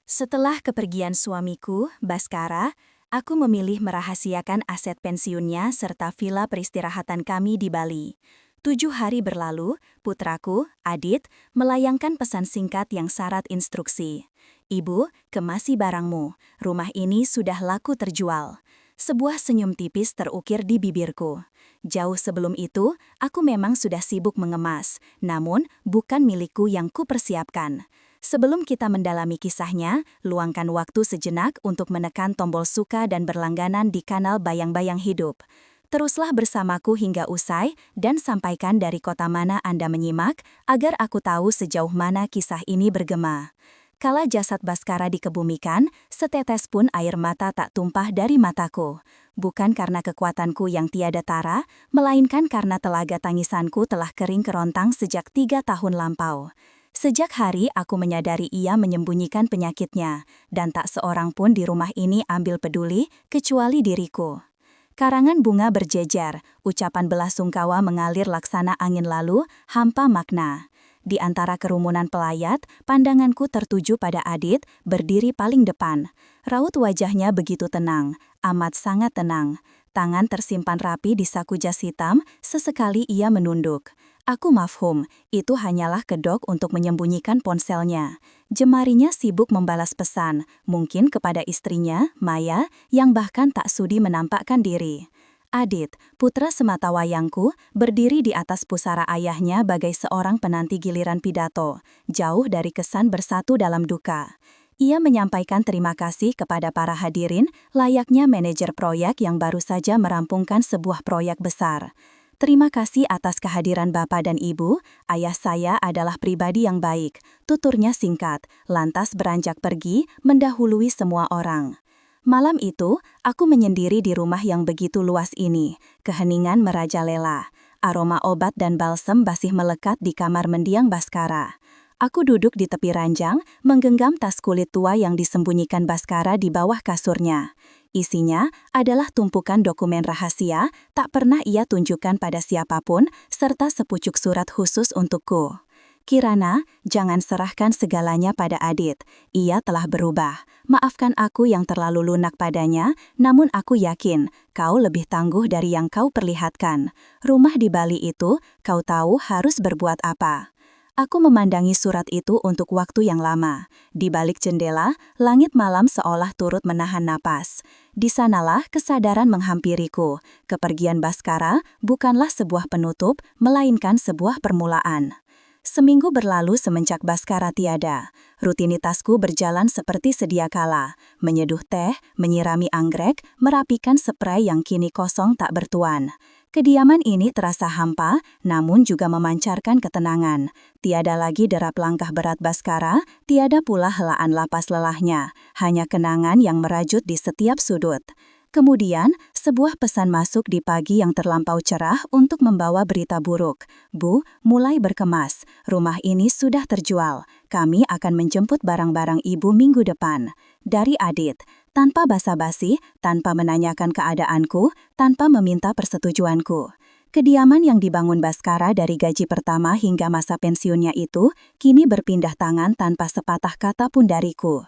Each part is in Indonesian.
Setelah kepergian suamiku, Baskara, aku memilih merahasiakan aset pensiunnya serta villa peristirahatan kami di Bali. 7 hari berlalu, putraku, Adit, melayangkan pesan singkat yang syarat instruksi. Ibu, kemasi barangmu, rumah ini sudah laku terjual. Sebuah senyum tipis terukir di bibirku. Jauh sebelum itu, aku memang sudah sibuk mengemas, namun bukan milikku yang kupersiapkan. Sebelum kita mendalami kisahnya, luangkan waktu sejenak untuk menekan tombol suka dan berlangganan di kanal Bayang-Bayang Hidup. Teruslah bersamaku hingga usai dan sampaikan dari kota mana Anda menyimak agar aku tahu sejauh mana kisah ini bergema. Kala jasad Baskara dikebumikan, setetes pun air mata tak tumpah dari mataku. Bukan karena kekuatanku yang tiada tara, melainkan karena telaga tangisanku telah kering kerontang sejak 3 tahun lampau. Sejak hari aku menyadari ia menyembunyikan penyakitnya, dan tak seorang pun di rumah ini ambil peduli, kecuali diriku. Karangan bunga berjejer, ucapan belasungkawa mengalir laksana angin lalu, hampa makna. Di antara kerumunan pelayat, pandanganku tertuju pada Adit, berdiri paling depan. Raut wajahnya begitu tenang, amat sangat tenang. Tangan tersimpan rapi di saku jas hitam, sesekali ia menunduk. Aku mafhum, itu hanyalah kedok untuk menyembunyikan ponselnya. Jemarinya sibuk membalas pesan, mungkin kepada istrinya, Maya, yang bahkan tak sudi menampakkan diri. Adit, putra sematawayangku, berdiri di atas pusara ayahnya bagai seorang penanti giliran pidato, jauh dari kesan bersatu dalam duka. Ia menyampaikan terima kasih kepada para hadirin, layaknya manajer proyek yang baru saja merampungkan sebuah proyek besar. Terima kasih atas kehadiran Bapak dan Ibu, ayah saya adalah pribadi yang baik, tuturnya singkat, lantas beranjak pergi, mendahului semua orang. Malam itu, aku menyendiri di rumah yang begitu luas ini, keheningan merajalela. Aroma obat dan balsem masih melekat di kamar mendiang Baskara. Aku duduk di tepi ranjang, menggenggam tas kulit tua yang disembunyikan Baskara di bawah kasurnya. Isinya adalah tumpukan dokumen rahasia, tak pernah ia tunjukkan pada siapapun, serta sepucuk surat khusus untukku. Kirana, jangan serahkan segalanya pada Adit. Ia telah berubah. Maafkan aku yang terlalu lunak padanya, namun aku yakin kau lebih tangguh dari yang kau perlihatkan. Rumah di Bali itu, kau tahu harus berbuat apa. Aku memandangi surat itu untuk waktu yang lama. Di balik jendela, langit malam seolah turut menahan napas. Di sanalah kesadaran menghampiriku. Kepergian Baskara bukanlah sebuah penutup, melainkan sebuah permulaan. Seminggu berlalu semenjak Baskara tiada. Rutinitasku berjalan seperti sedia kala. Menyeduh teh, menyirami anggrek, merapikan spray yang kini kosong tak bertuan. Kediaman ini terasa hampa, namun juga memancarkan ketenangan. Tiada lagi derap langkah berat Baskara, tiada pula helaan lapas lelahnya. Hanya kenangan yang merajut di setiap sudut. Kemudian, sebuah pesan masuk di pagi yang terlampau cerah untuk membawa berita buruk. Bu, mulai berkemas. Rumah ini sudah terjual. Kami akan menjemput barang-barang ibu minggu depan. Dari Adit. Tanpa basa-basi, tanpa menanyakan keadaanku, tanpa meminta persetujuanku. Kediaman yang dibangun Baskara dari gaji pertama hingga masa pensiunnya itu, kini berpindah tangan tanpa sepatah kata pun dariku.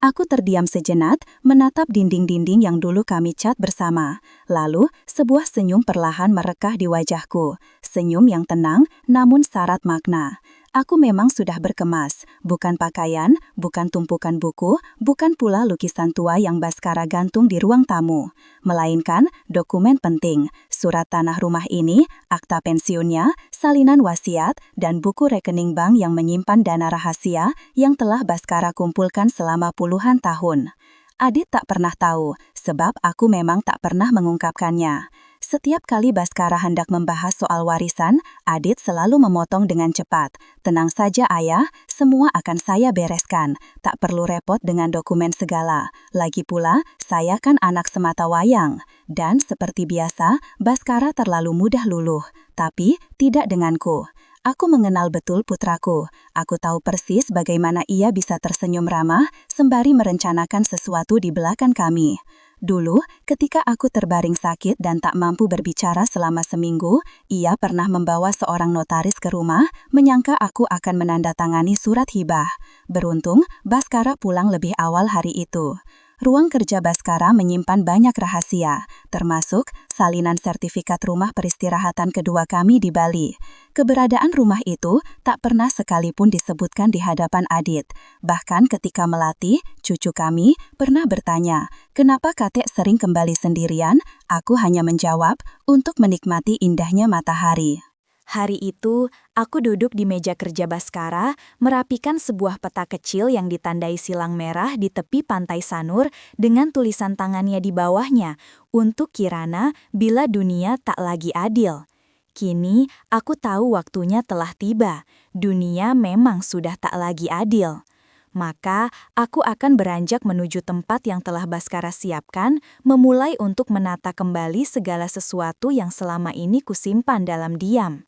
Aku terdiam sejenak, menatap dinding-dinding yang dulu kami cat bersama. Lalu, sebuah senyum perlahan merekah di wajahku. Senyum yang tenang, namun syarat makna. Aku memang sudah berkemas, bukan pakaian, bukan tumpukan buku, bukan pula lukisan tua yang Baskara gantung di ruang tamu. Melainkan dokumen penting, surat tanah rumah ini, akta pensiunnya, salinan wasiat, dan buku rekening bank yang menyimpan dana rahasia yang telah Baskara kumpulkan selama puluhan tahun. Adit tak pernah tahu, sebab aku memang tak pernah mengungkapkannya. Setiap kali Baskara hendak membahas soal warisan, Adit selalu memotong dengan cepat. Tenang saja ayah, semua akan saya bereskan. Tak perlu repot dengan dokumen segala. Lagi pula, saya kan anak sematawayang. Dan seperti biasa, Baskara terlalu mudah luluh. Tapi, tidak denganku. Aku mengenal betul putraku. Aku tahu persis bagaimana ia bisa tersenyum ramah, sembari merencanakan sesuatu di belakang kami. Dulu, ketika aku terbaring sakit dan tak mampu berbicara selama seminggu, ia pernah membawa seorang notaris ke rumah, menyangka aku akan menandatangani surat hibah. Beruntung, Baskara pulang lebih awal hari itu. Ruang kerja Baskara menyimpan banyak rahasia, termasuk salinan sertifikat rumah peristirahatan kedua kami di Bali. Keberadaan rumah itu tak pernah sekalipun disebutkan di hadapan Adit. Bahkan ketika Melati, cucu kami, pernah bertanya, kenapa kakek sering kembali sendirian? Aku hanya menjawab, untuk menikmati indahnya matahari. Hari itu, aku duduk di meja kerja Baskara, merapikan sebuah peta kecil yang ditandai silang merah di tepi pantai Sanur dengan tulisan tangannya di bawahnya, untuk Kirana bila dunia tak lagi adil. Kini, aku tahu waktunya telah tiba. Dunia memang sudah tak lagi adil. Maka, aku akan beranjak menuju tempat yang telah Baskara siapkan, memulai untuk menata kembali segala sesuatu yang selama ini kusimpan dalam diam.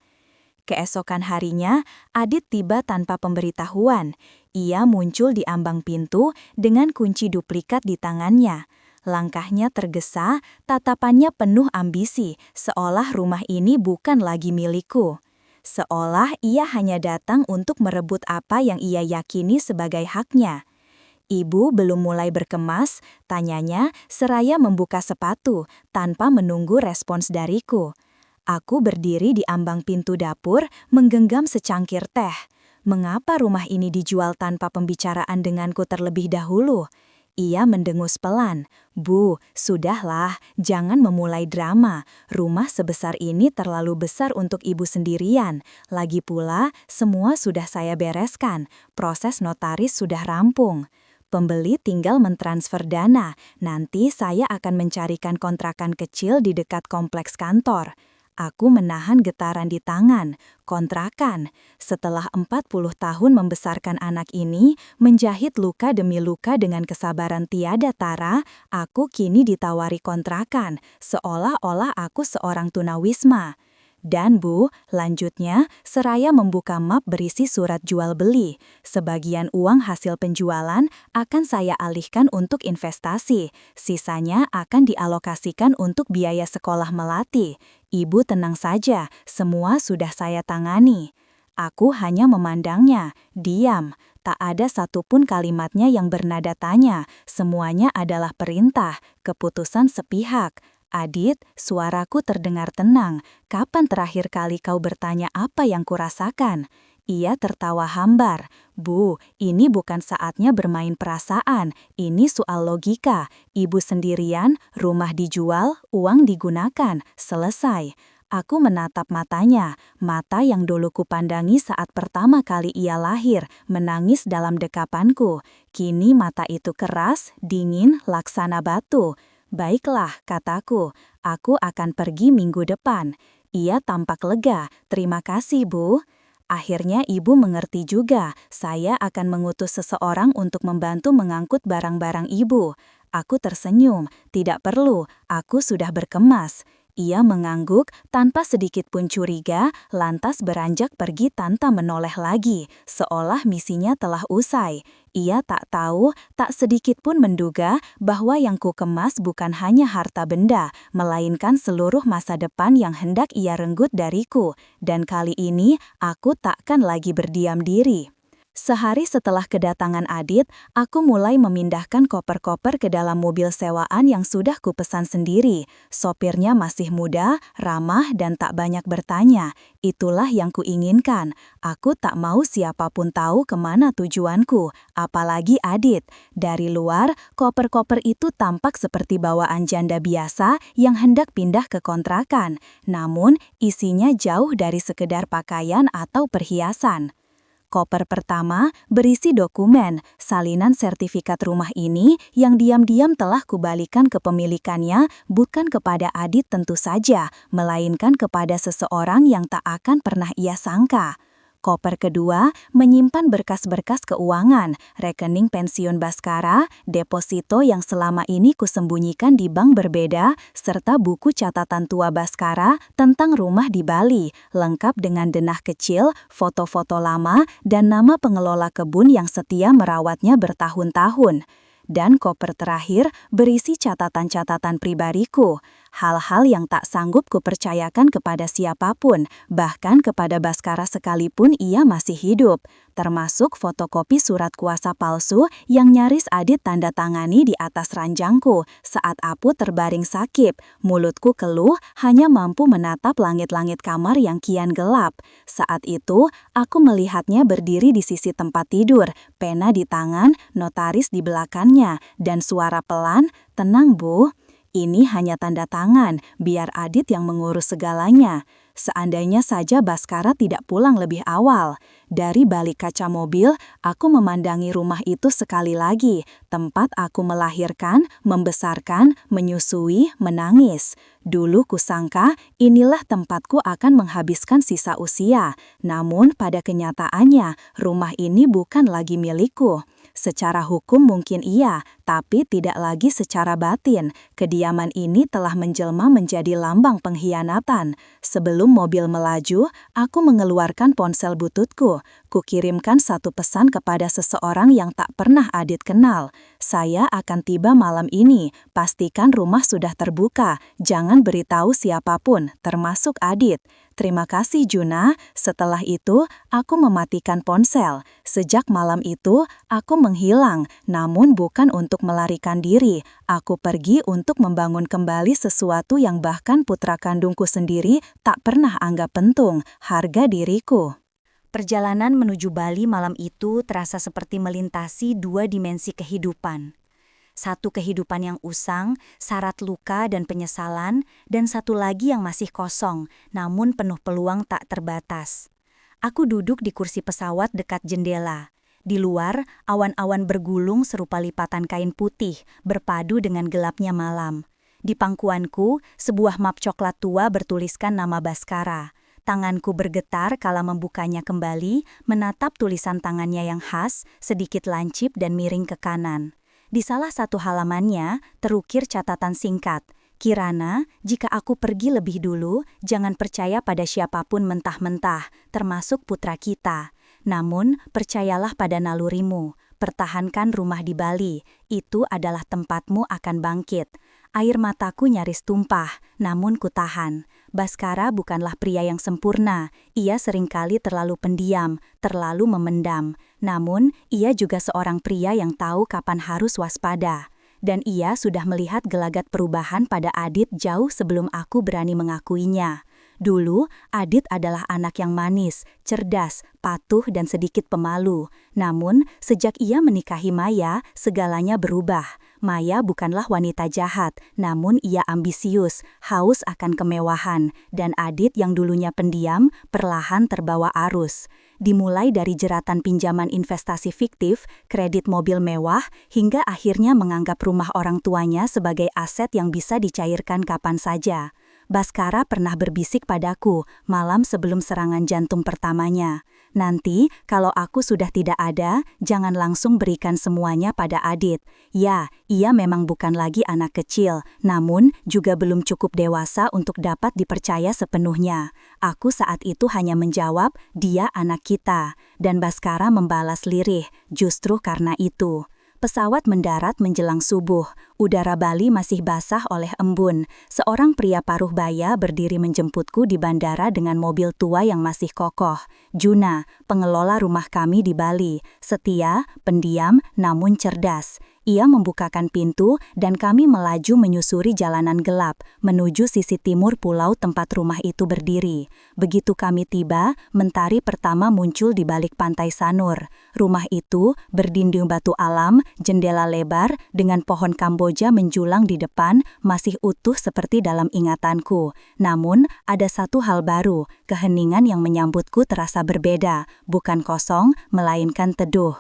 Keesokan harinya, Adit tiba tanpa pemberitahuan. Ia muncul di ambang pintu dengan kunci duplikat di tangannya. Langkahnya tergesa, tatapannya penuh ambisi, seolah rumah ini bukan lagi milikku. Seolah ia hanya datang untuk merebut apa yang ia yakini sebagai haknya. Ibu belum mulai berkemas, tanyanya seraya membuka sepatu, tanpa menunggu respons dariku. Aku berdiri di ambang pintu dapur, menggenggam secangkir teh. Mengapa rumah ini dijual tanpa pembicaraan denganku terlebih dahulu? Ia mendengus pelan. Bu, sudahlah, jangan memulai drama. Rumah sebesar ini terlalu besar untuk ibu sendirian. Lagi pula, semua sudah saya bereskan. Proses notaris sudah rampung. Pembeli tinggal mentransfer dana. Nanti saya akan mencarikan kontrakan kecil di dekat kompleks kantor. Aku menahan getaran di tangan. Kontrakan. Setelah 40 tahun membesarkan anak ini, menjahit luka demi luka dengan kesabaran tiada tara, aku kini ditawari kontrakan, seolah-olah aku seorang tunawisma. Dan Bu, lanjutnya, seraya membuka map berisi surat jual beli. Sebagian uang hasil penjualan akan saya alihkan untuk investasi. Sisanya akan dialokasikan untuk biaya sekolah Melati. Ibu tenang saja, semua sudah saya tangani. Aku hanya memandangnya, diam. Tak ada satupun kalimatnya yang bernada tanya. Semuanya adalah perintah, keputusan sepihak. Adit, suaraku terdengar tenang. Kapan terakhir kali kau bertanya apa yang kurasakan? Ia tertawa hambar. Bu, ini bukan saatnya bermain perasaan. Ini soal logika. Ibu sendirian, rumah dijual, uang digunakan. Selesai. Aku menatap matanya, mata yang dulu kupandangi saat pertama kali ia lahir, menangis dalam dekapanku. Kini mata itu keras, dingin, laksana batu. Baiklah, kataku, aku akan pergi minggu depan. Ia tampak lega, terima kasih Bu. Akhirnya ibu mengerti juga, saya akan mengutus seseorang untuk membantu mengangkut barang-barang ibu. Aku tersenyum, tidak perlu, aku sudah berkemas. Ia mengangguk tanpa sedikit pun curiga, lantas beranjak pergi tanpa menoleh lagi, seolah misinya telah usai. Ia tak tahu, tak sedikit pun menduga bahwa yang ku kemas bukan hanya harta benda, melainkan seluruh masa depan yang hendak ia renggut dariku. Dan kali ini, aku takkan lagi berdiam diri. Sehari setelah kedatangan Adit, aku mulai memindahkan koper-koper ke dalam mobil sewaan yang sudah kupesan sendiri. Sopirnya masih muda, ramah, dan tak banyak bertanya. Itulah yang kuinginkan. Aku tak mau siapapun tahu kemana tujuanku, apalagi Adit. Dari luar, koper-koper itu tampak seperti bawaan janda biasa yang hendak pindah ke kontrakan. Namun, isinya jauh dari sekedar pakaian atau perhiasan. Koper pertama berisi dokumen, salinan sertifikat rumah ini yang diam-diam telah kubalikan kepemilikannya bukan kepada Adit tentu saja, melainkan kepada seseorang yang tak akan pernah ia sangka. Koper kedua menyimpan berkas-berkas keuangan, rekening pensiun Baskara, deposito yang selama ini kusembunyikan di bank berbeda, serta buku catatan tua Baskara tentang rumah di Bali, lengkap dengan denah kecil, foto-foto lama, dan nama pengelola kebun yang setia merawatnya bertahun-tahun. dan koper terakhir berisi catatan-catatan pribadiku. Hal-hal yang tak sanggup kupercayakan kepada siapapun, bahkan kepada Baskara sekalipun ia masih hidup. Termasuk fotokopi surat kuasa palsu yang nyaris Adit tanda tangani di atas ranjangku saat Apu terbaring sakit. Mulutku keluh, hanya mampu menatap langit-langit kamar yang kian gelap. Saat itu, aku melihatnya berdiri di sisi tempat tidur, pena di tangan, notaris di belakangnya, dan suara pelan, "Tenang, Bu. Ini hanya tanda tangan, biar Adit yang mengurus segalanya." Seandainya saja Baskara tidak pulang lebih awal. Dari balik kaca mobil, aku memandangi rumah itu sekali lagi, tempat aku melahirkan, membesarkan, menyusui, menangis. Dulu kusangka inilah tempatku akan menghabiskan sisa usia. Namun pada kenyataannya, rumah ini bukan lagi milikku. Secara hukum mungkin iya, tapi tidak lagi secara batin. Kediaman ini telah menjelma menjadi lambang pengkhianatan. Sebelum mobil melaju, aku mengeluarkan ponsel bututku. Kukirimkan satu pesan kepada seseorang yang tak pernah Adit kenal. "Saya akan tiba malam ini. Pastikan rumah sudah terbuka. Jangan beritahu siapapun, termasuk Adit. Terima kasih, Juna." Setelah itu, aku mematikan ponsel. Sejak malam itu, aku menghilang, namun bukan untuk melarikan diri. Aku pergi untuk membangun kembali sesuatu yang bahkan putra kandungku sendiri tak pernah anggap penting, harga diriku. Perjalanan menuju Bali malam itu terasa seperti melintasi dua dimensi kehidupan. Satu kehidupan yang usang, syarat luka dan penyesalan, dan satu lagi yang masih kosong, namun penuh peluang tak terbatas. Aku duduk di kursi pesawat dekat jendela. Di luar, awan-awan bergulung serupa lipatan kain putih, berpadu dengan gelapnya malam. Di pangkuanku, sebuah map coklat tua bertuliskan nama Baskara. Tanganku bergetar kala membukanya kembali, menatap tulisan tangannya yang khas, sedikit lancip dan miring ke kanan. Di salah satu halamannya, terukir catatan singkat, "Kirana, jika aku pergi lebih dulu, jangan percaya pada siapapun mentah-mentah, termasuk putra kita. Namun, percayalah pada nalurimu. Pertahankan rumah di Bali, itu adalah tempatmu akan bangkit." Air mataku nyaris tumpah, namun kutahan. Baskara bukanlah pria yang sempurna. Ia seringkali terlalu pendiam, terlalu memendam. Namun, ia juga seorang pria yang tahu kapan harus waspada. Dan ia sudah melihat gelagat perubahan pada Adit jauh sebelum aku berani mengakuinya. Dulu, Adit adalah anak yang manis, cerdas, patuh dan sedikit pemalu. Namun, sejak ia menikahi Maya, segalanya berubah. Maya bukanlah wanita jahat, namun ia ambisius, haus akan kemewahan, dan Adit yang dulunya pendiam, perlahan terbawa arus. Dimulai dari jeratan pinjaman investasi fiktif, kredit mobil mewah, hingga akhirnya menganggap rumah orang tuanya sebagai aset yang bisa dicairkan kapan saja. Baskara pernah berbisik padaku malam sebelum serangan jantung pertamanya. "Nanti, kalau aku sudah tidak ada, jangan langsung berikan semuanya pada Adit." Ya, ia memang bukan lagi anak kecil, namun juga belum cukup dewasa untuk dapat dipercaya sepenuhnya. Aku saat itu hanya menjawab, "Dia anak kita." Dan Baskara membalas lirih, "Justru karena itu." Pesawat mendarat menjelang subuh. Udara Bali masih basah oleh embun. Seorang pria paruh baya berdiri menjemputku di bandara dengan mobil tua yang masih kokoh. Juna, pengelola rumah kami di Bali. Setia, pendiam, namun cerdas. Ia membukakan pintu dan kami melaju menyusuri jalanan gelap menuju sisi timur pulau tempat rumah itu berdiri. Begitu kami tiba, mentari pertama muncul di balik pantai Sanur. Rumah itu berdinding batu alam, jendela lebar, dengan pohon Kamboja menjulang di depan, masih utuh seperti dalam ingatanku. Namun, ada satu hal baru, keheningan yang menyambutku terasa berbeda, bukan kosong, melainkan teduh.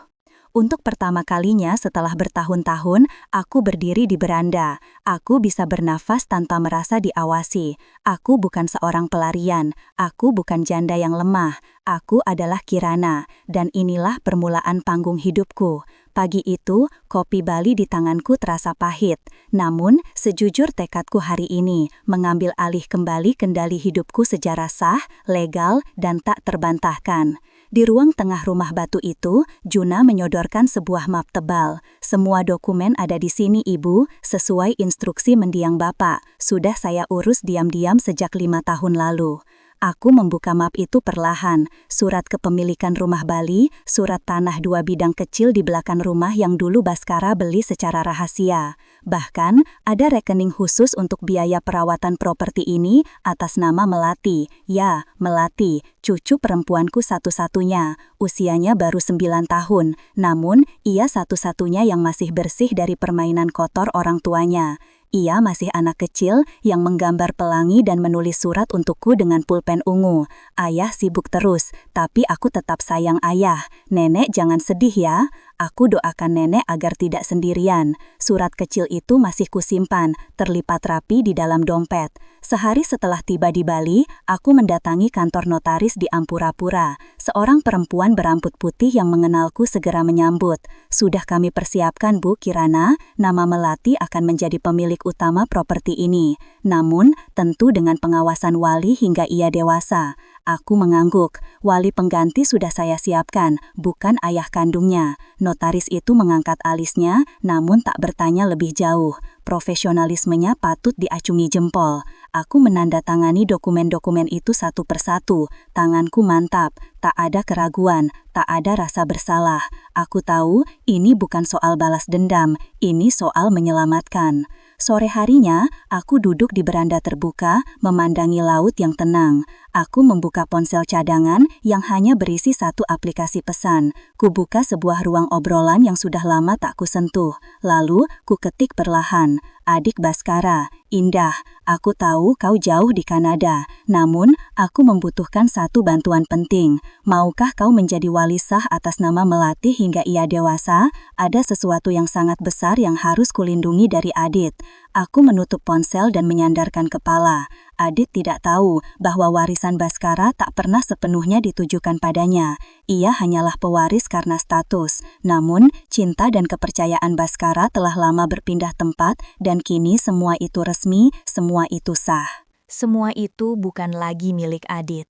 Untuk pertama kalinya setelah bertahun-tahun, aku berdiri di beranda. Aku bisa bernafas tanpa merasa diawasi. Aku bukan seorang pelarian. Aku bukan janda yang lemah. Aku adalah Kirana. Dan inilah permulaan panggung hidupku. Pagi itu, kopi Bali di tanganku terasa pahit. Namun, sejujur tekadku hari ini, mengambil alih kembali kendali hidupku secara sah, legal, dan tak terbantahkan. Di ruang tengah rumah batu itu, Juna menyodorkan sebuah map tebal. Semua dokumen ada di sini, Ibu, sesuai instruksi mendiang Bapak. Sudah saya urus diam-diam sejak 5 tahun lalu. Aku membuka map itu perlahan, surat kepemilikan rumah Bali, surat tanah 2 bidang kecil di belakang rumah yang dulu Baskara beli secara rahasia. Bahkan, ada rekening khusus untuk biaya perawatan properti ini atas nama Melati. Ya, Melati, cucu perempuanku satu-satunya. Usianya baru 9 tahun, namun ia satu-satunya yang masih bersih dari permainan kotor orang tuanya. Ia masih anak kecil yang menggambar pelangi dan menulis surat untukku dengan pulpen ungu. Ayah sibuk terus, tapi aku tetap sayang ayah. Nenek jangan sedih ya. Aku doakan nenek agar tidak sendirian. Surat kecil itu masih kusimpan, terlipat rapi di dalam dompet. Sehari setelah tiba di Bali, aku mendatangi kantor notaris di Ampura-Pura. Seorang perempuan berambut putih yang mengenalku segera menyambut. Sudah kami persiapkan, Bu Kirana, nama Melati akan menjadi pemilik utama properti ini. Namun, tentu dengan pengawasan wali hingga ia dewasa. Aku mengangguk. Wali pengganti sudah saya siapkan, bukan ayah kandungnya. Notaris itu mengangkat alisnya, namun tak bertanya lebih jauh. Profesionalismenya patut diacungi jempol. Aku menandatangani dokumen-dokumen itu satu persatu. Tanganku mantap, tak ada keraguan, tak ada rasa bersalah. Aku tahu ini bukan soal balas dendam, ini soal menyelamatkan. Sore harinya, aku duduk di beranda terbuka, memandangi laut yang tenang. Aku membuka ponsel cadangan yang hanya berisi satu aplikasi pesan. Kubuka sebuah ruang obrolan yang sudah lama tak kusentuh. Lalu, kuketik perlahan. Adik Baskara, Indah, aku tahu kau jauh di Kanada. Namun, aku membutuhkan satu bantuan penting. Maukah kau menjadi wali sah atas nama Melati hingga ia dewasa? Ada sesuatu yang sangat besar yang harus kulindungi dari Adit. Aku menutup ponsel dan menyandarkan kepala. Adit tidak tahu bahwa warisan Baskara tak pernah sepenuhnya ditujukan padanya. Ia hanyalah pewaris karena status. Namun, cinta dan kepercayaan Baskara telah lama berpindah tempat dan kini semua itu resmi, semua itu sah. Semua itu bukan lagi milik Adit.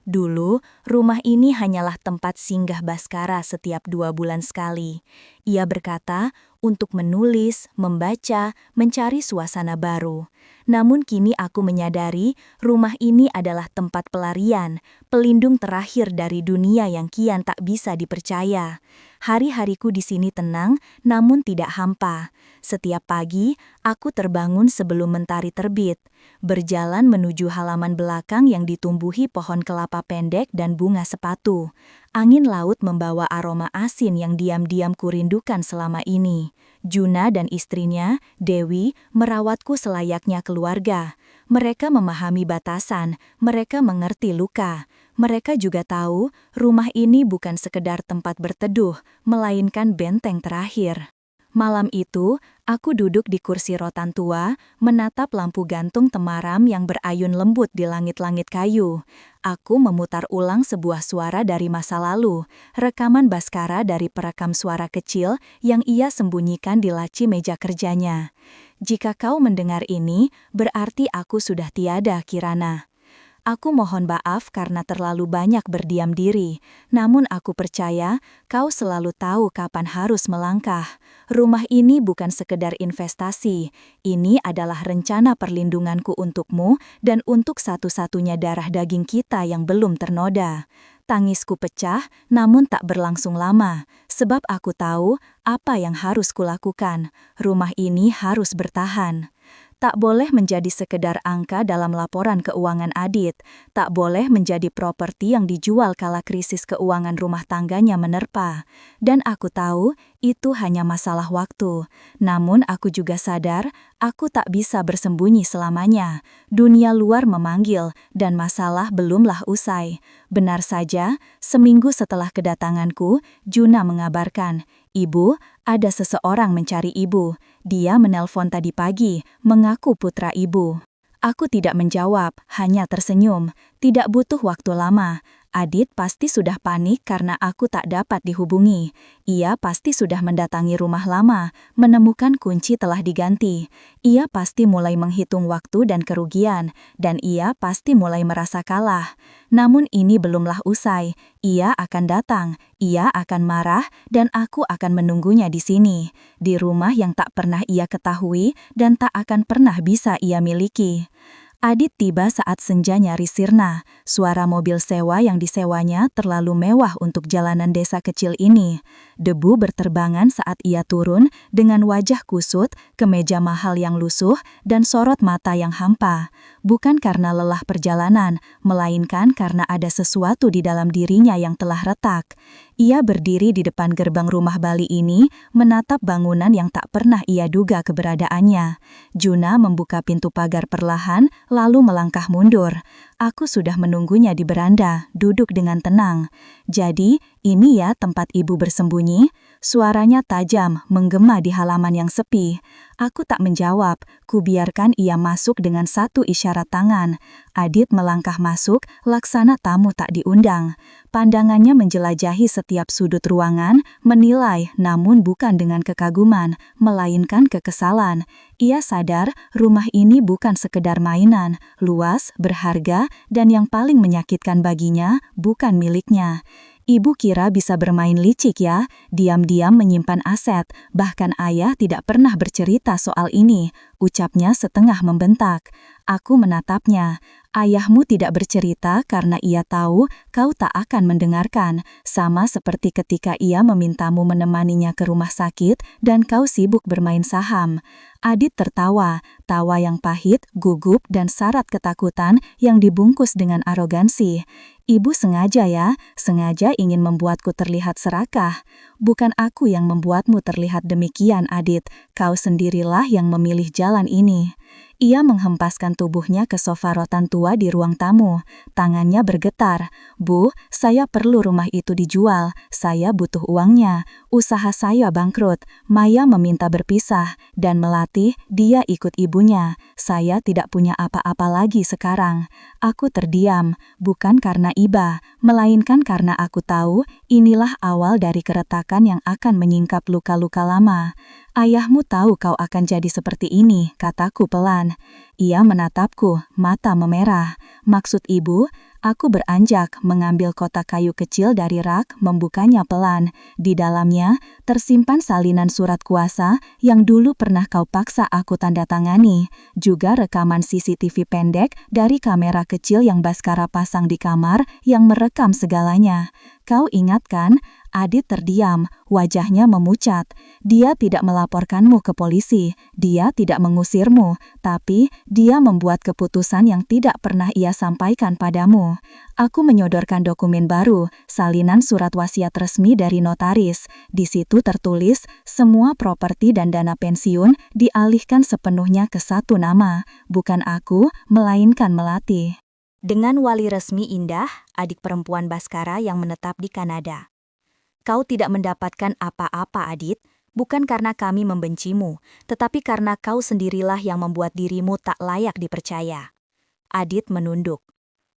Dulu, rumah ini hanyalah tempat singgah Baskara setiap 2 bulan sekali. Ia berkata untuk menulis, membaca, mencari suasana baru. Namun kini aku menyadari rumah ini adalah tempat pelarian, pelindung terakhir dari dunia yang kian tak bisa dipercaya. Hari-hariku di sini tenang, namun tidak hampa. Setiap pagi, aku terbangun sebelum mentari terbit, berjalan menuju halaman belakang yang ditumbuhi pohon kelapa pendek dan bunga sepatu. Angin laut membawa aroma asin yang diam-diam kurindukan selama ini. Juna dan istrinya, Dewi, merawatku selayaknya keluarga. Mereka memahami batasan, mereka mengerti luka. Mereka juga tahu rumah ini bukan sekedar tempat berteduh, melainkan benteng terakhir. Malam itu, aku duduk di kursi rotan tua, menatap lampu gantung temaram yang berayun lembut di langit-langit kayu. Aku memutar ulang sebuah suara dari masa lalu, rekaman Baskara dari perekam suara kecil yang ia sembunyikan di laci meja kerjanya. Jika kau mendengar ini, berarti aku sudah tiada, Kirana. Aku mohon maaf karena terlalu banyak berdiam diri, namun aku percaya kau selalu tahu kapan harus melangkah. Rumah ini bukan sekedar investasi, ini adalah rencana perlindunganku untukmu dan untuk satu-satunya darah daging kita yang belum ternoda. Tangisku pecah, namun tak berlangsung lama, sebab aku tahu apa yang harus kulakukan. Rumah ini harus bertahan. Tak boleh menjadi sekedar angka dalam laporan keuangan Adit, tak boleh menjadi properti yang dijual kala krisis keuangan rumah tangganya menerpa. Dan aku tahu, itu hanya masalah waktu. Namun aku juga sadar, aku tak bisa bersembunyi selamanya. Dunia luar memanggil, dan masalah belumlah usai. Benar saja, seminggu setelah kedatanganku, Juna mengabarkan, "Ibu, ada seseorang mencari ibu. Dia menelpon tadi pagi, mengaku putra ibu." Aku tidak menjawab, hanya tersenyum. Tidak butuh waktu lama. Adit pasti sudah panik karena aku tak dapat dihubungi. Ia pasti sudah mendatangi rumah lama, menemukan kunci telah diganti. Ia pasti mulai menghitung waktu dan kerugian, dan ia pasti mulai merasa kalah. Namun ini belumlah usai. Ia akan datang, ia akan marah, dan aku akan menunggunya di sini, di rumah yang tak pernah ia ketahui dan tak akan pernah bisa ia miliki. Adit tiba saat senja nyaris sirna. Suara mobil sewa yang disewanya terlalu mewah untuk jalanan desa kecil ini. Debu berterbangan saat ia turun dengan wajah kusut, kemeja mahal yang lusuh, dan sorot mata yang hampa. Bukan karena lelah perjalanan, melainkan karena ada sesuatu di dalam dirinya yang telah retak. Ia berdiri di depan gerbang rumah Bali ini, menatap bangunan yang tak pernah ia duga keberadaannya. Juna membuka pintu pagar perlahan, lalu melangkah mundur. Aku sudah menunggunya di beranda, duduk dengan tenang. Jadi, ini ya tempat ibu bersembunyi? Suaranya tajam, menggema di halaman yang sepi. Aku tak menjawab, kubiarkan ia masuk dengan satu isyarat tangan. Adit melangkah masuk, laksana tamu tak diundang. Pandangannya menjelajahi setiap sudut ruangan, menilai, namun bukan dengan kekaguman, melainkan kekesalan. Ia sadar rumah ini bukan sekedar mainan, luas, berharga, dan yang paling menyakitkan baginya, bukan miliknya. Ibu kira bisa bermain licik ya, diam-diam menyimpan aset, bahkan ayah tidak pernah bercerita soal ini, ucapnya setengah membentak. Aku menatapnya. Ayahmu tidak bercerita karena ia tahu kau tak akan mendengarkan, sama seperti ketika ia memintamu menemaninya ke rumah sakit dan kau sibuk bermain saham. Adit tertawa, tawa yang pahit, gugup, dan syarat ketakutan yang dibungkus dengan arogansi. Ibu sengaja ya, sengaja ingin membuatku terlihat serakah. Bukan aku yang membuatmu terlihat demikian, Adit. Kau sendirilah yang memilih jalan ini. Ia menghempaskan tubuhnya ke sofa rotan tua di ruang tamu. Tangannya bergetar. Bu, saya perlu rumah itu dijual. Saya butuh uangnya. Usaha saya bangkrut. Maya meminta berpisah. Dan melatih, dia ikut ibunya. Saya tidak punya apa-apa lagi sekarang. Aku terdiam. Bukan karena iba, melainkan karena aku tahu inilah awal dari keretakan yang akan menyingkap luka-luka lama. Ayahmu tahu kau akan jadi seperti ini, kataku pelan. Ia menatapku, mata memerah. Maksud ibu? Aku beranjak, mengambil kotak kayu kecil dari rak, membukanya pelan. Di dalamnya, tersimpan salinan surat kuasa yang dulu pernah kau paksa aku tanda tangani. Juga rekaman CCTV pendek dari kamera kecil yang Baskara pasang di kamar yang merekam segalanya. Kau ingat kan? Adit terdiam, wajahnya memucat. Dia tidak melaporkanmu ke polisi, dia tidak mengusirmu, tapi dia membuat keputusan yang tidak pernah ia sampaikan padamu. Aku menyodorkan dokumen baru, salinan surat wasiat resmi dari notaris. Di situ tertulis, semua properti dan dana pensiun dialihkan sepenuhnya ke satu nama, bukan aku, melainkan Melati. Dengan wali resmi Indah, adik perempuan Baskara yang menetap di Kanada. Kau tidak mendapatkan apa-apa, Adit, bukan karena kami membencimu, tetapi karena kau sendirilah yang membuat dirimu tak layak dipercaya. Adit menunduk.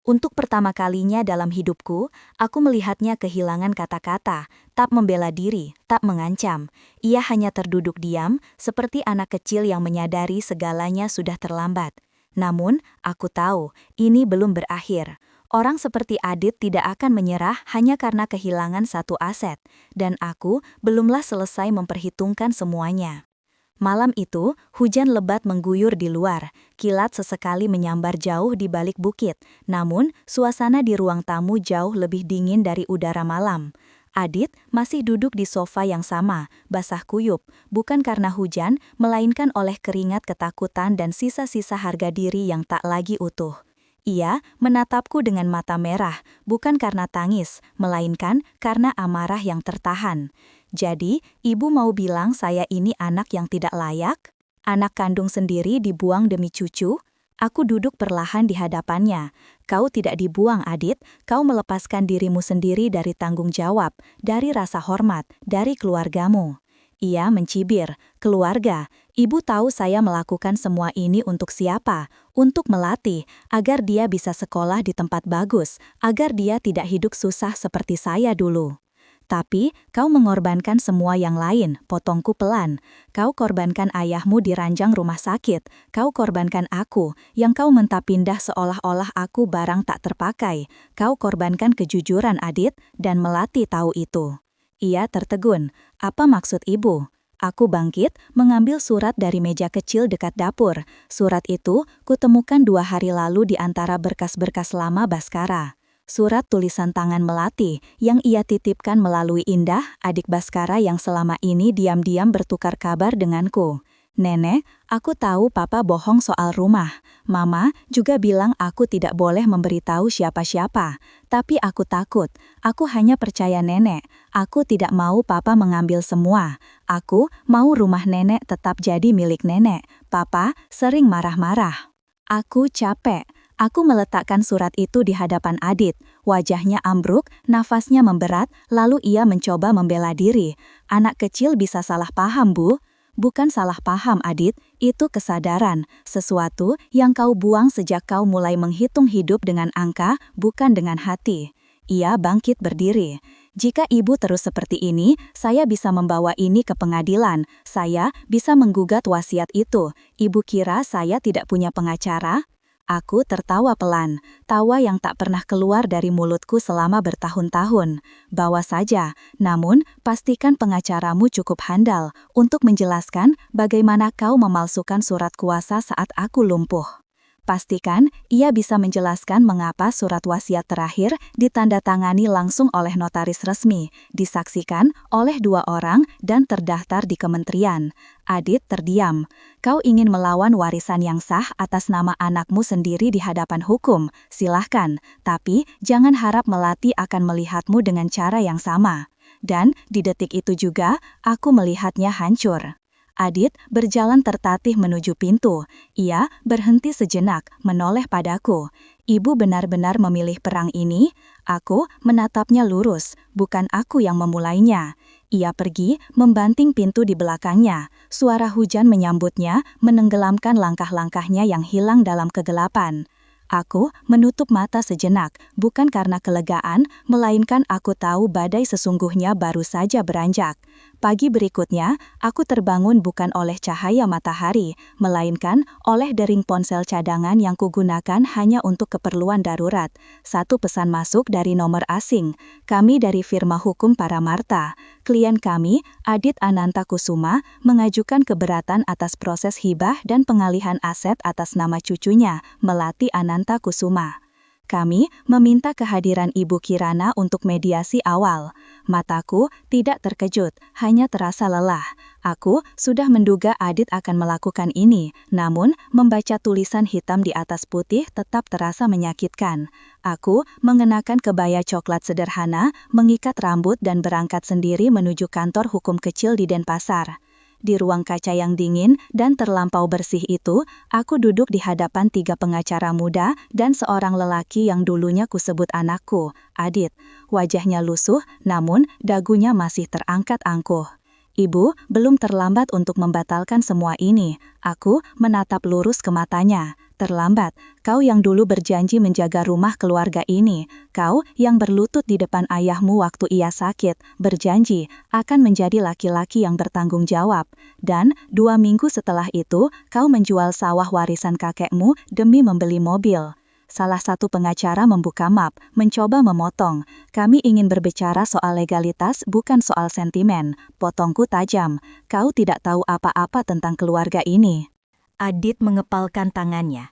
Untuk pertama kalinya dalam hidupku, aku melihatnya kehilangan kata-kata, tak membela diri, tak mengancam. Ia hanya terduduk diam, seperti anak kecil yang menyadari segalanya sudah terlambat. Namun, aku tahu, ini belum berakhir. Orang seperti Adit tidak akan menyerah hanya karena kehilangan satu aset, dan aku belumlah selesai memperhitungkan semuanya. Malam itu, hujan lebat mengguyur di luar, kilat sesekali menyambar jauh di balik bukit, namun suasana di ruang tamu jauh lebih dingin dari udara malam. Adit masih duduk di sofa yang sama, basah kuyup, bukan karena hujan, melainkan oleh keringat ketakutan dan sisa-sisa harga diri yang tak lagi utuh. Ia menatapku dengan mata merah, bukan karena tangis, melainkan karena amarah yang tertahan. Jadi, ibu mau bilang saya ini anak yang tidak layak? Anak kandung sendiri dibuang demi cucu? Aku duduk perlahan di hadapannya. Kau tidak dibuang, Adit, kau melepaskan dirimu sendiri dari tanggung jawab, dari rasa hormat, dari keluargamu. Ia mencibir, "Keluarga, ibu tahu saya melakukan semua ini untuk siapa? Untuk melatih, agar dia bisa sekolah di tempat bagus, agar dia tidak hidup susah seperti saya dulu." "Tapi, kau mengorbankan semua yang lain," potongku pelan. "Kau korbankan ayahmu di ranjang rumah sakit. Kau korbankan aku, yang kau minta pindah seolah-olah aku barang tak terpakai. Kau korbankan kejujuran, Adit, dan Melati tahu itu." Ia tertegun. "Apa maksud ibu?" Aku bangkit, mengambil surat dari meja kecil dekat dapur. Surat itu kutemukan 2 hari lalu di antara berkas-berkas lama Baskara. Surat tulisan tangan Melati yang ia titipkan melalui Indah, adik Baskara yang selama ini diam-diam bertukar kabar denganku. "Nenek, aku tahu papa bohong soal rumah. Mama juga bilang aku tidak boleh memberitahu siapa-siapa. Tapi aku takut. Aku hanya percaya nenek. Aku tidak mau papa mengambil semua. Aku mau rumah nenek tetap jadi milik nenek. Papa sering marah-marah." Aku capek. Aku meletakkan surat itu di hadapan Adit. Wajahnya ambruk, nafasnya memberat, lalu ia mencoba membela diri. "Anak kecil bisa salah paham, Bu." "Bukan salah paham, Adit. Itu kesadaran. Sesuatu yang kau buang sejak kau mulai menghitung hidup dengan angka, bukan dengan hati." Ia bangkit berdiri. "Jika ibu terus seperti ini, saya bisa membawa ini ke pengadilan. Saya bisa menggugat wasiat itu. Ibu kira saya tidak punya pengacara?" Aku tertawa pelan, tawa yang tak pernah keluar dari mulutku selama bertahun-tahun. "Bawa saja, namun pastikan pengacaramu cukup handal untuk menjelaskan bagaimana kau memalsukan surat kuasa saat aku lumpuh. Pastikan ia bisa menjelaskan mengapa surat wasiat terakhir ditandatangani langsung oleh notaris resmi, disaksikan oleh 2 orang dan terdaftar di kementerian." Adit terdiam. "Kau ingin melawan warisan yang sah atas nama anakmu sendiri di hadapan hukum, silahkan. Tapi jangan harap Melati akan melihatmu dengan cara yang sama." Dan di detik itu juga, aku melihatnya hancur. Adit berjalan tertatih menuju pintu. Ia berhenti sejenak, menoleh padaku. "Ibu benar-benar memilih perang ini?" Aku menatapnya lurus, "Bukan aku yang memulainya." Ia pergi, membanting pintu di belakangnya. Suara hujan menyambutnya, menenggelamkan langkah-langkahnya yang hilang dalam kegelapan. Aku menutup mata sejenak, bukan karena kelegaan, melainkan aku tahu badai sesungguhnya baru saja beranjak. Pagi berikutnya, aku terbangun bukan oleh cahaya matahari, melainkan oleh dering ponsel cadangan yang kugunakan hanya untuk keperluan darurat. Satu pesan masuk dari nomor asing. "Kami dari firma hukum Paramarta. Klien kami, Adit Ananta Kusuma, mengajukan keberatan atas proses hibah dan pengalihan aset atas nama cucunya, Melati Ananta Kusuma. Kami meminta kehadiran Ibu Kirana untuk mediasi awal." Mataku tidak terkejut, hanya terasa lelah. Aku sudah menduga Adit akan melakukan ini, namun membaca tulisan hitam di atas putih tetap terasa menyakitkan. Aku mengenakan kebaya coklat sederhana, mengikat rambut dan berangkat sendiri menuju kantor hukum kecil di Denpasar. Di ruang kaca yang dingin dan terlampau bersih itu, aku duduk di hadapan 3 pengacara muda dan seorang lelaki yang dulunya kusebut anakku, Adit. Wajahnya lusuh, namun dagunya masih terangkat angkuh. "Ibu, belum terlambat untuk membatalkan semua ini." Aku menatap lurus ke matanya. "Terlambat? Kau yang dulu berjanji menjaga rumah keluarga ini. Kau yang berlutut di depan ayahmu waktu ia sakit, berjanji akan menjadi laki-laki yang bertanggung jawab. Dan 2 minggu setelah itu, kau menjual sawah warisan kakekmu demi membeli mobil." Salah satu pengacara membuka map, mencoba memotong. "Kami ingin berbicara soal legalitas, bukan soal sentimen." Potongku tajam. "Kau tidak tahu apa-apa tentang keluarga ini." Adit mengepalkan tangannya.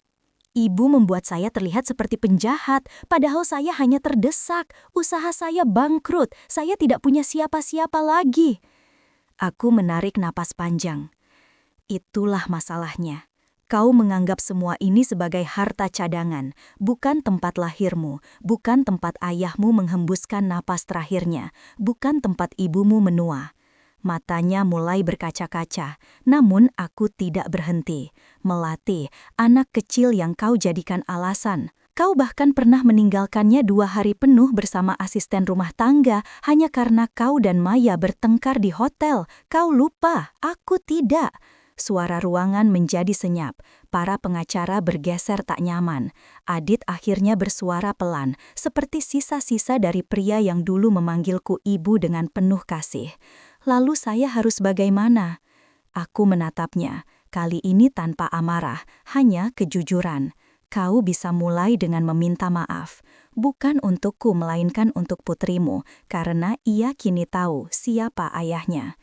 "Ibu membuat saya terlihat seperti penjahat, padahal saya hanya terdesak. Usaha saya bangkrut, saya tidak punya siapa-siapa lagi." Aku menarik napas panjang. "Itulah masalahnya. Kau menganggap semua ini sebagai harta cadangan, bukan tempat lahirmu, bukan tempat ayahmu menghembuskan napas terakhirnya, bukan tempat ibumu menua." Matanya mulai berkaca-kaca, namun aku tidak berhenti. "Melati, anak kecil yang kau jadikan alasan. Kau bahkan pernah meninggalkannya 2 hari penuh bersama asisten rumah tangga hanya karena kau dan Maya bertengkar di hotel. Kau lupa, aku tidak. Suara ruangan menjadi senyap. Para pengacara bergeser tak nyaman. Adit akhirnya bersuara pelan, seperti sisa-sisa dari pria yang dulu memanggilku ibu dengan penuh kasih. Lalu saya harus bagaimana? Aku menatapnya, kali ini tanpa amarah, hanya kejujuran. Kau bisa mulai dengan meminta maaf, bukan untukku melainkan untuk putrimu, karena ia kini tahu siapa ayahnya.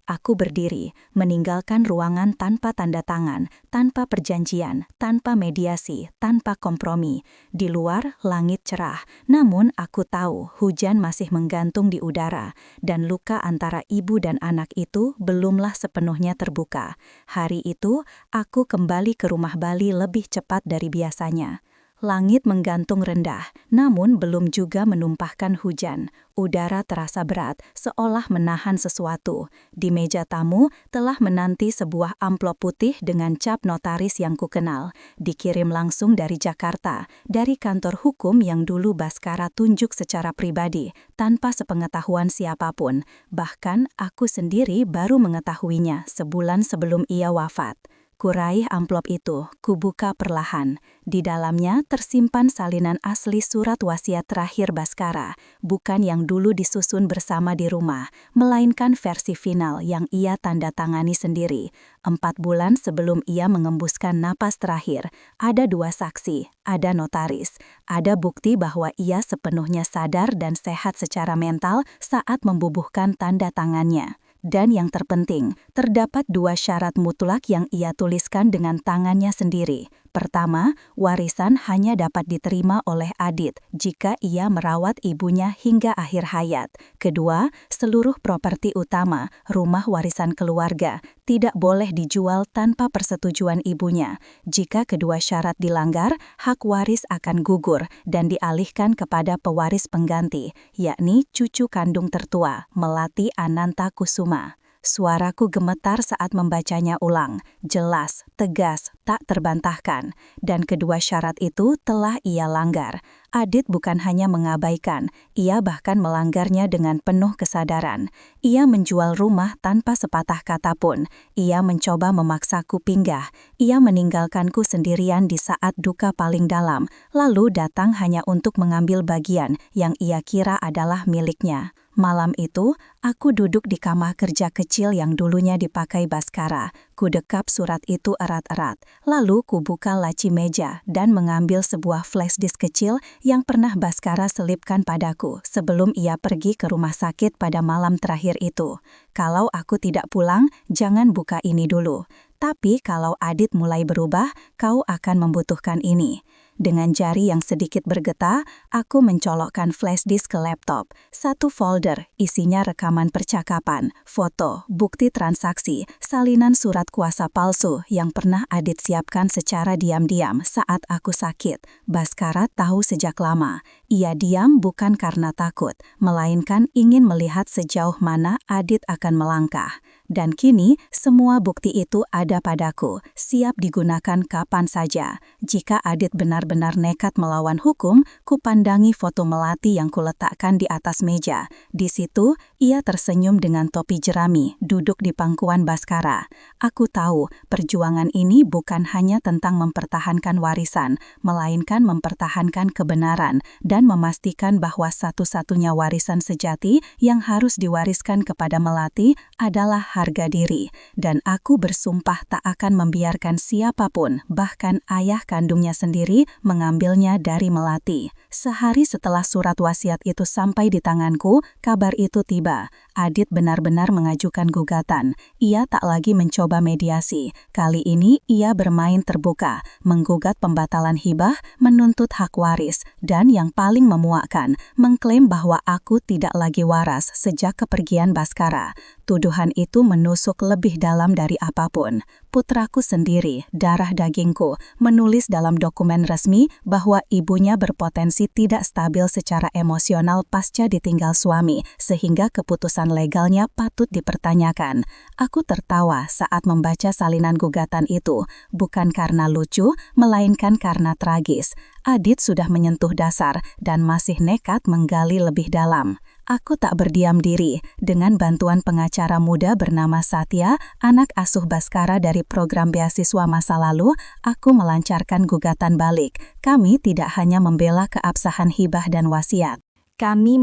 Aku berdiri, meninggalkan ruangan tanpa tanda tangan, tanpa perjanjian, tanpa mediasi, tanpa kompromi. Di luar, langit cerah, namun aku tahu hujan masih menggantung di udara, dan luka antara ibu dan anak itu belumlah sepenuhnya terbuka. Hari itu, aku kembali ke rumah Bali lebih cepat dari biasanya. Langit menggantung rendah, namun belum juga menumpahkan hujan. Udara terasa berat, seolah menahan sesuatu. Di meja tamu telah menanti sebuah amplop putih dengan cap notaris yang kukenal. Dikirim langsung dari Jakarta, dari kantor hukum yang dulu Baskara tunjuk secara pribadi, tanpa sepengetahuan siapapun. Bahkan aku sendiri baru mengetahuinya sebulan sebelum ia wafat. Kuraih amplop itu, kubuka perlahan. Di dalamnya tersimpan salinan asli surat wasiat terakhir Baskara, bukan yang dulu disusun bersama di rumah, melainkan versi final yang ia tanda tangani sendiri. 4 bulan sebelum ia mengembuskan napas terakhir, ada 2 saksi, ada notaris, ada bukti bahwa ia sepenuhnya sadar dan sehat secara mental saat membubuhkan tanda tangannya. Dan yang terpenting, terdapat 2 syarat mutlak yang ia tuliskan dengan tangannya sendiri. Pertama, warisan hanya dapat diterima oleh Adit jika ia merawat ibunya hingga akhir hayat. Kedua, seluruh properti utama, rumah warisan keluarga, tidak boleh dijual tanpa persetujuan ibunya. Jika kedua syarat dilanggar, hak waris akan gugur dan dialihkan kepada pewaris pengganti, yakni cucu kandung tertua, Melati Ananta Kusuma. Suaraku gemetar saat membacanya ulang, jelas, tegas, tak terbantahkan, dan kedua syarat itu telah ia langgar. Adit bukan hanya mengabaikan, ia bahkan melanggarnya dengan penuh kesadaran. Ia menjual rumah tanpa sepatah kata pun, ia mencoba memaksaku pindah, ia meninggalkanku sendirian di saat duka paling dalam, lalu datang hanya untuk mengambil bagian yang ia kira adalah miliknya. Malam itu, aku duduk di kamar kerja kecil yang dulunya dipakai Baskara. Kudekap surat itu erat-erat, lalu kubuka laci meja dan mengambil sebuah flash disk kecil yang pernah Baskara selipkan padaku sebelum ia pergi ke rumah sakit pada malam terakhir itu. Kalau aku tidak pulang, jangan buka ini dulu. Tapi kalau Adit mulai berubah, kau akan membutuhkan ini. Dengan jari yang sedikit bergetar, aku mencolokkan flash disk ke laptop. 1 folder, isinya rekaman percakapan, foto, bukti transaksi, salinan surat kuasa palsu yang pernah Adit siapkan secara diam-diam saat aku sakit. Baskara tahu sejak lama. Ia diam bukan karena takut, melainkan ingin melihat sejauh mana Adit akan melangkah. Dan kini, semua bukti itu ada padaku, siap digunakan kapan saja. Jika Adit benar-benar nekat melawan hukum, kupandangi foto Melati yang kuletakkan di atas meja. Di situ, ia tersenyum dengan topi jerami, duduk di pangkuan Baskara. Aku tahu, perjuangan ini bukan hanya tentang mempertahankan warisan, melainkan mempertahankan kebenaran dan memastikan bahwa satu-satunya warisan sejati yang harus diwariskan kepada Melati adalah harga diri, dan aku bersumpah tak akan membiarkan siapapun, bahkan ayah kandungnya sendiri, mengambilnya dari Melati. Sehari setelah surat wasiat itu sampai di tanganku, kabar itu tiba. Adit benar-benar mengajukan gugatan. Ia tak lagi mencoba mediasi. Kali ini ia bermain terbuka, menggugat pembatalan hibah, menuntut hak waris, dan yang paling memuakkan, mengklaim bahwa aku tidak lagi waras sejak kepergian Baskara. Tuduhan itu menusuk lebih dalam dari apapun. Putraku sendiri, darah dagingku, menulis dalam dokumen resmi bahwa ibunya berpotensi tidak stabil secara emosional pasca ditinggal suami, sehingga keputusan legalnya patut dipertanyakan. Aku tertawa saat membaca salinan gugatan itu, bukan karena lucu, melainkan karena tragis. Adit sudah menyentuh dasar dan masih nekat menggali lebih dalam. Aku tak berdiam diri. Dengan bantuan pengacara muda bernama Satya, anak asuh Baskara dari program beasiswa masa lalu, aku melancarkan gugatan balik. Kami tidak hanya membela keabsahan hibah dan wasiat. Kami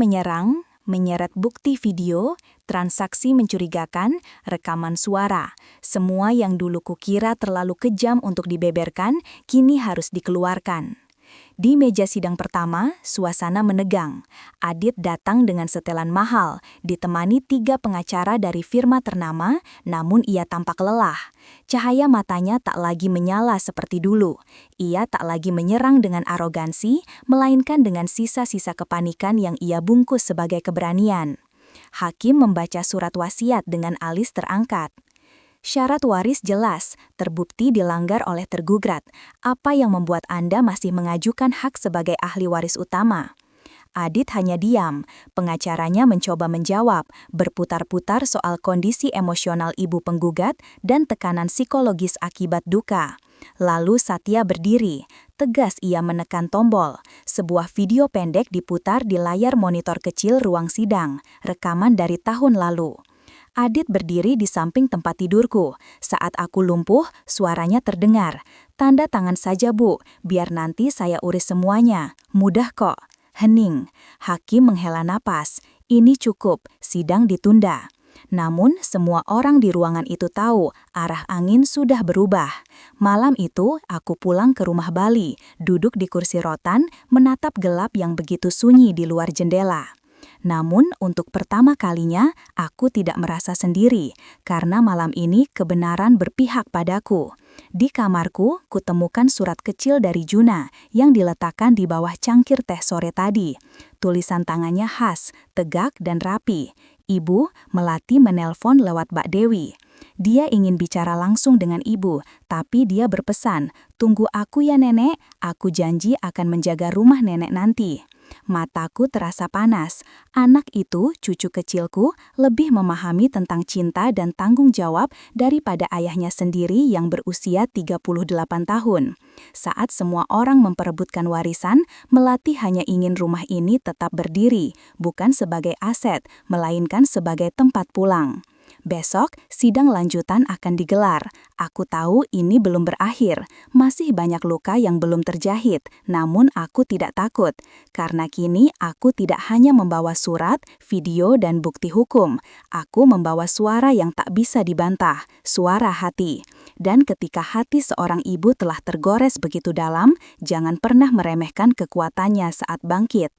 menyeret bukti video, transaksi mencurigakan, rekaman suara. Semua yang dulu kukira terlalu kejam untuk dibeberkan, kini harus dikeluarkan. Di meja sidang pertama, suasana menegang. Adit datang dengan setelan mahal, ditemani 3 pengacara dari firma ternama, namun ia tampak lelah. Cahaya matanya tak lagi menyala seperti dulu. Ia tak lagi menyerang dengan arogansi, melainkan dengan sisa-sisa kepanikan yang ia bungkus sebagai keberanian. Hakim membaca surat wasiat dengan alis terangkat. Syarat waris jelas, terbukti dilanggar oleh tergugat. Apa yang membuat Anda masih mengajukan hak sebagai ahli waris utama? Adit hanya diam. Pengacaranya mencoba menjawab, berputar-putar soal kondisi emosional ibu penggugat dan tekanan psikologis akibat duka. Lalu Satya berdiri. Tegas ia menekan tombol. Sebuah video pendek diputar di layar monitor kecil ruang sidang, rekaman dari tahun lalu. Adit berdiri di samping tempat tidurku. Saat aku lumpuh, suaranya terdengar. Tanda tangan saja, Bu, biar nanti saya urus semuanya. Mudah kok. Hening. Hakim menghela napas. Ini cukup, sidang ditunda. Namun, semua orang di ruangan itu tahu arah angin sudah berubah. Malam itu, aku pulang ke rumah Bali, duduk di kursi rotan, menatap gelap yang begitu sunyi di luar jendela. Namun, untuk pertama kalinya, aku tidak merasa sendiri, karena malam ini kebenaran berpihak padaku. Di kamarku, kutemukan surat kecil dari Juna yang diletakkan di bawah cangkir teh sore tadi. Tulisan tangannya khas, tegak dan rapi. Ibu, Melati menelpon lewat Mbak Dewi. Dia ingin bicara langsung dengan ibu, tapi dia berpesan, "Tunggu aku ya nenek, aku janji akan menjaga rumah nenek nanti." Mataku terasa panas. Anak itu, cucu kecilku, lebih memahami tentang cinta dan tanggung jawab daripada ayahnya sendiri yang berusia 38 tahun. Saat semua orang memperebutkan warisan, Melati hanya ingin rumah ini tetap berdiri, bukan sebagai aset, melainkan sebagai tempat pulang. Besok, sidang lanjutan akan digelar. Aku tahu ini belum berakhir. Masih banyak luka yang belum terjahit, namun aku tidak takut. Karena kini aku tidak hanya membawa surat, video, dan bukti hukum. Aku membawa suara yang tak bisa dibantah, suara hati. Dan ketika hati seorang ibu telah tergores begitu dalam, jangan pernah meremehkan kekuatannya saat bangkit.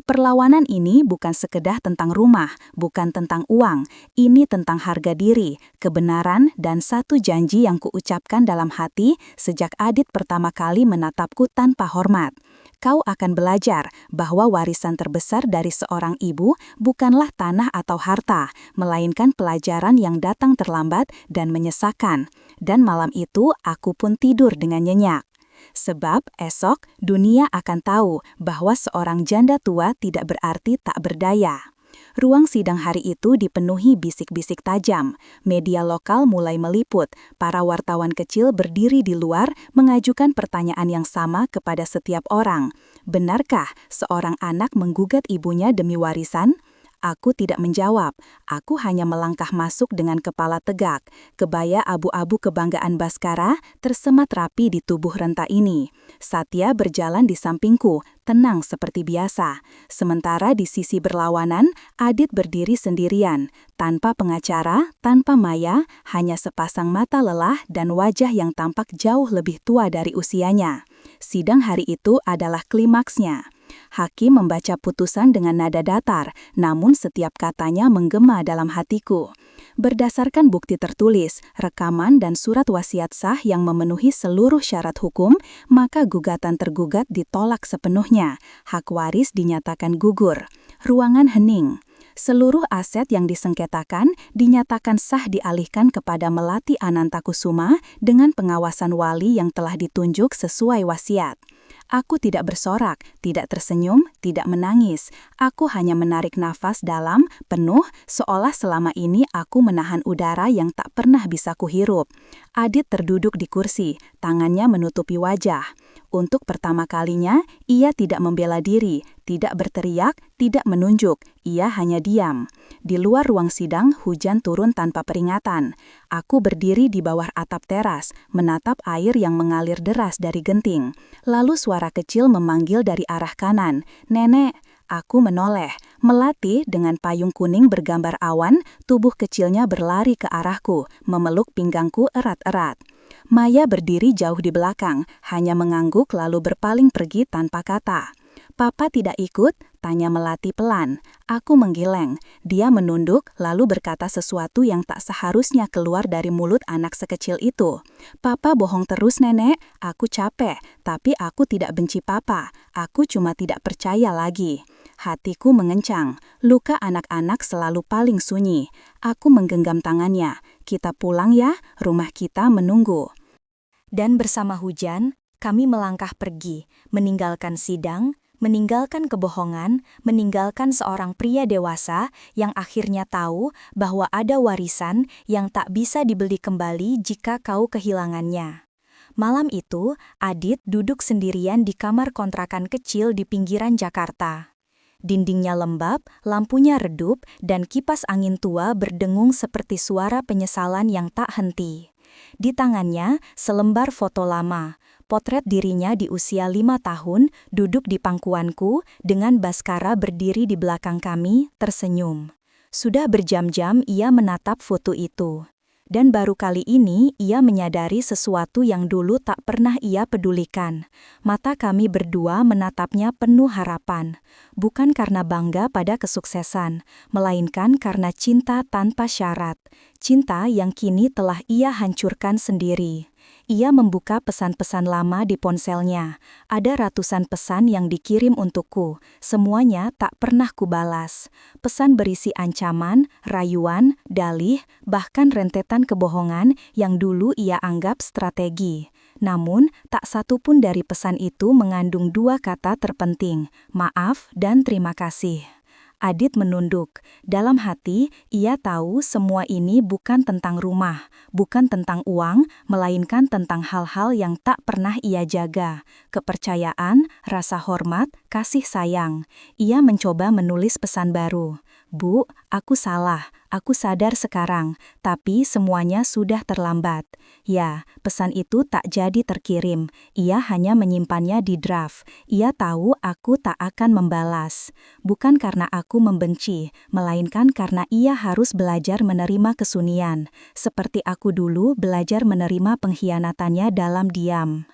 Perlawanan ini bukan sekedar tentang rumah, bukan tentang uang. Ini tentang harga diri, kebenaran, dan satu janji yang kuucapkan dalam hati sejak Adit pertama kali menatapku tanpa hormat. Kau akan belajar bahwa warisan terbesar dari seorang ibu bukanlah tanah atau harta, melainkan pelajaran yang datang terlambat dan menyesakan. Dan malam itu aku pun tidur dengan nyenyak. Sebab esok dunia akan tahu bahwa seorang janda tua tidak berarti tak berdaya. Ruang sidang hari itu dipenuhi bisik-bisik tajam. Media lokal mulai meliput. Para wartawan kecil berdiri di luar mengajukan pertanyaan yang sama kepada setiap orang. Benarkah seorang anak menggugat ibunya demi warisan? Aku tidak menjawab. Aku hanya melangkah masuk dengan kepala tegak. Kebaya abu-abu kebanggaan Baskara tersemat rapi di tubuh renta ini. Satya berjalan di sampingku, tenang seperti biasa. Sementara di sisi berlawanan, Adit berdiri sendirian. Tanpa pengacara, tanpa maya, hanya sepasang mata lelah dan wajah yang tampak jauh lebih tua dari usianya. Sidang hari itu adalah klimaksnya. Hakim membaca putusan dengan nada datar, namun setiap katanya menggema dalam hatiku. Berdasarkan bukti tertulis, rekaman dan surat wasiat sah yang memenuhi seluruh syarat hukum, maka gugatan tergugat ditolak sepenuhnya. Hak waris dinyatakan gugur. Ruangan hening. Seluruh aset yang disengketakan dinyatakan sah dialihkan kepada Melati Anantakusuma dengan pengawasan wali yang telah ditunjuk sesuai wasiat. Aku tidak bersorak, tidak tersenyum, tidak menangis. Aku hanya menarik nafas dalam, penuh, seolah selama ini aku menahan udara yang tak pernah bisa kuhirup. Adit terduduk di kursi, tangannya menutupi wajah. Untuk pertama kalinya, ia tidak membela diri, tidak berteriak, tidak menunjuk. Ia hanya diam. Di luar ruang sidang, hujan turun tanpa peringatan. Aku berdiri di bawah atap teras, menatap air yang mengalir deras dari genting. Lalu suara kecil memanggil dari arah kanan, "Nenek." Aku menoleh. Melati dengan payung kuning bergambar awan, tubuh kecilnya berlari ke arahku, memeluk pinggangku erat-erat. Maya berdiri jauh di belakang, hanya mengangguk lalu berpaling pergi tanpa kata. "Papa tidak ikut?" tanya Melati pelan. Aku menggeleng. Dia menunduk lalu berkata sesuatu yang tak seharusnya keluar dari mulut anak sekecil itu. "Papa bohong terus, Nenek. Aku capek, tapi aku tidak benci Papa. Aku cuma tidak percaya lagi." Hatiku mengencang. Luka anak-anak selalu paling sunyi. Aku menggenggam tangannya. "Kita pulang ya, rumah kita menunggu." Dan bersama hujan, kami melangkah pergi, meninggalkan sidang, meninggalkan kebohongan, meninggalkan seorang pria dewasa yang akhirnya tahu bahwa ada warisan yang tak bisa dibeli kembali jika kau kehilangannya. Malam itu, Adit duduk sendirian di kamar kontrakan kecil di pinggiran Jakarta. Dindingnya lembab, lampunya redup, dan kipas angin tua berdengung seperti suara penyesalan yang tak henti. Di tangannya, selembar foto lama, potret dirinya di usia 5 tahun, duduk di pangkuanku, dengan Baskara berdiri di belakang kami, tersenyum. Sudah berjam-jam ia menatap foto itu. Dan baru kali ini ia menyadari sesuatu yang dulu tak pernah ia pedulikan. Mata kami berdua menatapnya penuh harapan. Bukan karena bangga pada kesuksesan, melainkan karena cinta tanpa syarat. Cinta yang kini telah ia hancurkan sendiri. Ia membuka pesan-pesan lama di ponselnya. Ada ratusan pesan yang dikirim untukku. Semuanya tak pernah kubalas. Pesan berisi ancaman, rayuan, dalih, bahkan rentetan kebohongan yang dulu ia anggap strategi. Namun, tak satu pun dari pesan itu mengandung 2 kata terpenting, maaf dan terima kasih. Adit menunduk. Dalam hati, ia tahu semua ini bukan tentang rumah, bukan tentang uang, melainkan tentang hal-hal yang tak pernah ia jaga. Kepercayaan, rasa hormat, kasih sayang. Ia mencoba menulis pesan baru. "Bu, aku salah. Aku sadar sekarang, tapi semuanya sudah terlambat." Ya, pesan itu tak jadi terkirim. Ia hanya menyimpannya di draft. Ia tahu aku tak akan membalas. Bukan karena aku membenci, melainkan karena ia harus belajar menerima kesunyian, seperti aku dulu belajar menerima pengkhianatannya dalam diam.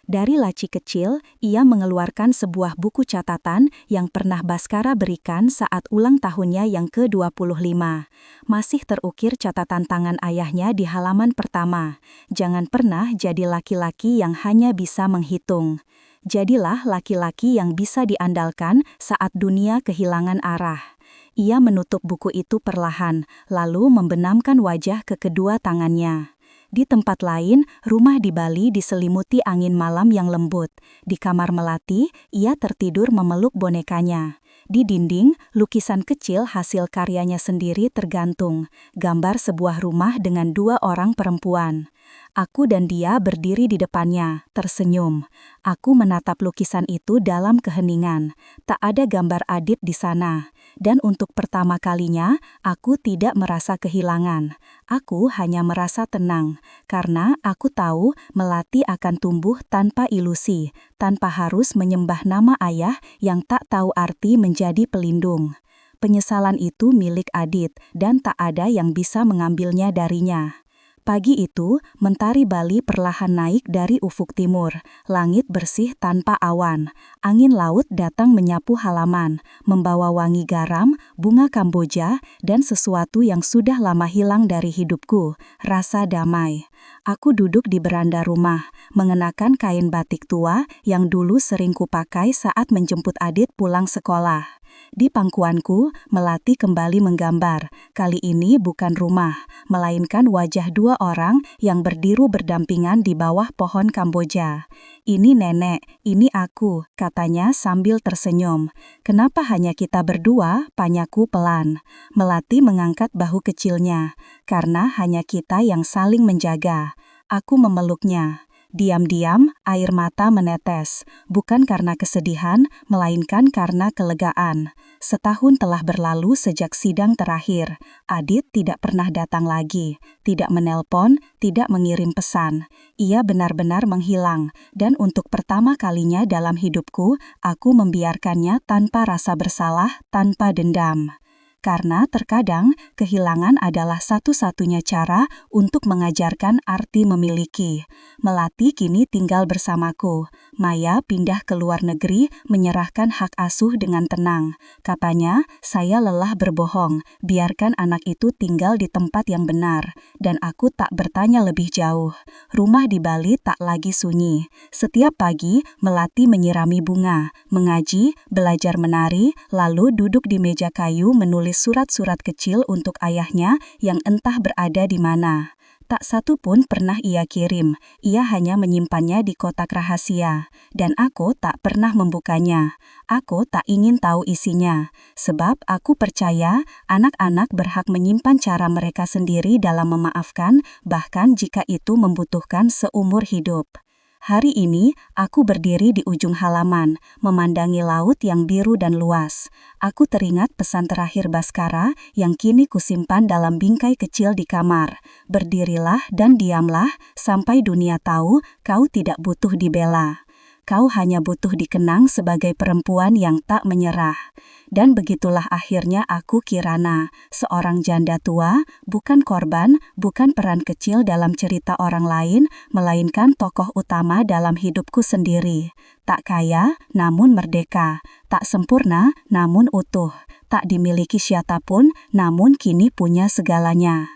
Dari laci kecil, ia mengeluarkan sebuah buku catatan yang pernah Baskara berikan saat ulang tahunnya yang ke-25. Masih terukir catatan tangan ayahnya di halaman pertama. "Jangan pernah jadi laki-laki yang hanya bisa menghitung. Jadilah laki-laki yang bisa diandalkan saat dunia kehilangan arah." Ia menutup buku itu perlahan, lalu membenamkan wajah ke kedua tangannya. Di tempat lain, rumah di Bali diselimuti angin malam yang lembut. Di kamar Melati, ia tertidur memeluk bonekanya. Di dinding, lukisan kecil hasil karyanya sendiri tergantung. Gambar sebuah rumah dengan 2 orang perempuan. Aku dan dia berdiri di depannya, tersenyum. Aku menatap lukisan itu dalam keheningan. Tak ada gambar Adit di sana. Dan untuk pertama kalinya, aku tidak merasa kehilangan. Aku hanya merasa tenang, karena aku tahu Melati akan tumbuh tanpa ilusi, tanpa harus menyembah nama ayah yang tak tahu arti menjadi pelindung. Penyesalan itu milik Adit, dan tak ada yang bisa mengambilnya darinya. Pagi itu, mentari Bali perlahan naik dari ufuk timur. Langit bersih tanpa awan. Angin laut datang menyapu halaman, membawa wangi garam, bunga Kamboja, dan sesuatu yang sudah lama hilang dari hidupku, rasa damai. Aku duduk di beranda rumah, mengenakan kain batik tua yang dulu sering kupakai saat menjemput Adit pulang sekolah. Di pangkuanku, Melati kembali menggambar. Kali ini bukan rumah, melainkan wajah dua orang yang berdiri berdampingan di bawah pohon Kamboja. "Ini nenek, ini aku," katanya sambil tersenyum. "Kenapa hanya kita berdua?" tanyaku pelan. Melati mengangkat bahu kecilnya. "Karena hanya kita yang saling menjaga." Aku memeluknya. Diam-diam, air mata menetes, bukan karena kesedihan, melainkan karena kelegaan. Setahun telah berlalu sejak sidang terakhir. Adit tidak pernah datang lagi, tidak menelpon, tidak mengirim pesan. Ia benar-benar menghilang, dan untuk pertama kalinya dalam hidupku, aku membiarkannya tanpa rasa bersalah, tanpa dendam. Karena terkadang kehilangan adalah satu-satunya cara untuk mengajarkan arti memiliki. Melati kini tinggal bersamaku. Maya pindah ke luar negeri menyerahkan hak asuh dengan tenang. Katanya, "Saya lelah berbohong, biarkan anak itu tinggal di tempat yang benar." Dan aku tak bertanya lebih jauh. Rumah di Bali tak lagi sunyi. Setiap pagi, Melati menyirami bunga, mengaji, belajar menari, lalu duduk di meja kayu menulis surat-surat kecil untuk ayahnya yang entah berada di mana. Tak satu pun pernah ia kirim, ia hanya menyimpannya di kotak rahasia. Dan aku tak pernah membukanya. Aku tak ingin tahu isinya, sebab aku percaya anak-anak berhak menyimpan cara mereka sendiri dalam memaafkan, bahkan jika itu membutuhkan seumur hidup. Hari ini, aku berdiri di ujung halaman, memandangi laut yang biru dan luas. Aku teringat pesan terakhir Baskara yang kini kusimpan dalam bingkai kecil di kamar. "Berdirilah dan diamlah sampai dunia tahu kau tidak butuh dibela. Kau hanya butuh dikenang sebagai perempuan yang tak menyerah." Dan begitulah akhirnya aku Kirana, seorang janda tua, bukan korban, bukan peran kecil dalam cerita orang lain, melainkan tokoh utama dalam hidupku sendiri. Tak kaya, namun merdeka. Tak sempurna, namun utuh. Tak dimiliki siapapun, namun kini punya segalanya.